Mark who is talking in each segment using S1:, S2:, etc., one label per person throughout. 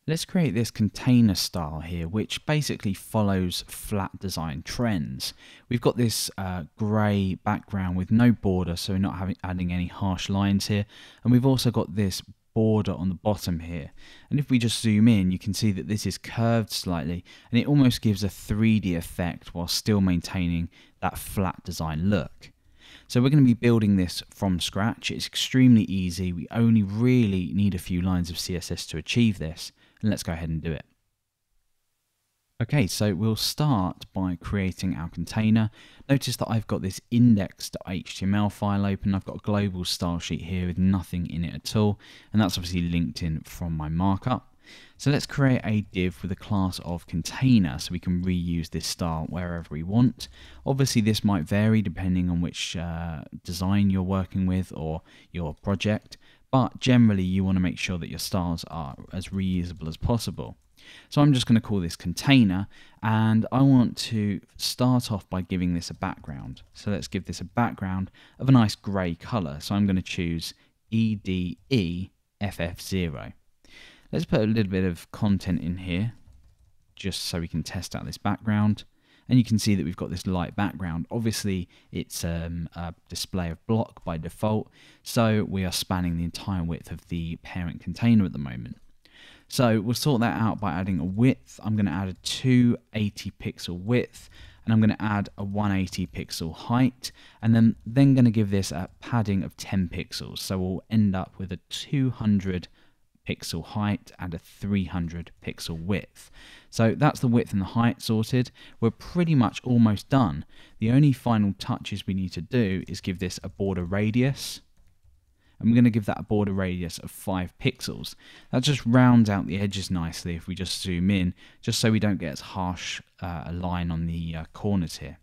S1: Let's create this container style here, which basically follows flat design trends. We've got this grey background with no border, so we're not adding any harsh lines here. And we've also got this border on the bottom here. And if we just zoom in, you can see that this is curved slightly, and it almost gives a 3D effect while still maintaining that flat design look. So we're going to be building this from scratch. It's extremely easy. We only really need a few lines of CSS to achieve this. And let's go ahead and do it. Okay, so we'll start by creating our container. Notice that I've got this index.html file open. I've got a global style sheet here with nothing in it at all. And that's obviously linked in from my markup. So let's create a div with a class of container so we can reuse this style wherever we want. Obviously this might vary depending on which design you're working with or your project, but generally you want to make sure that your styles are as reusable as possible. So I'm just going to call this container, and I want to start off by giving this a background. So let's give this a background of a nice grey colour. So I'm going to choose EDEFF0. Let's put a little bit of content in here just so we can test out this background. And you can see that we've got this light background. Obviously, it's a display of block by default, so we are spanning the entire width of the parent container at the moment. So we'll sort that out by adding a width. I'm going to add a 280 pixel width, and I'm going to add a 180 pixel height, and then going to give this a padding of 10 pixels. So we'll end up with a 200 pixel height and a 300 pixel width. So that's the width and the height sorted. We're pretty much almost done. The only final touches we need to do is give this a border radius. And we're going to give that a border radius of 5 pixels. That just rounds out the edges nicely if we just zoom in, just so we don't get as harsh a line on the corners here.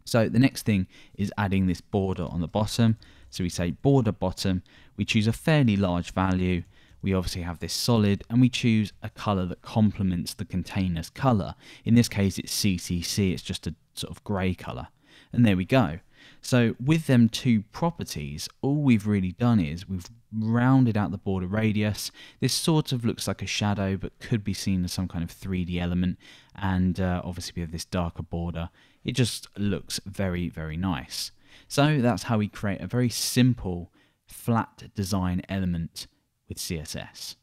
S1: So the next thing is adding this border on the bottom. So we say border bottom, we choose a fairly large value. We obviously have this solid, and we choose a color that complements the container's color. In this case, it's CCC, it's just a sort of gray color. And there we go. So with them two properties, all we've really done is we've rounded out the border radius. This sort of looks like a shadow, but could be seen as some kind of 3D element. And obviously we have this darker border. It just looks very, very nice. So that's how we create a very simple flat design element with CSS.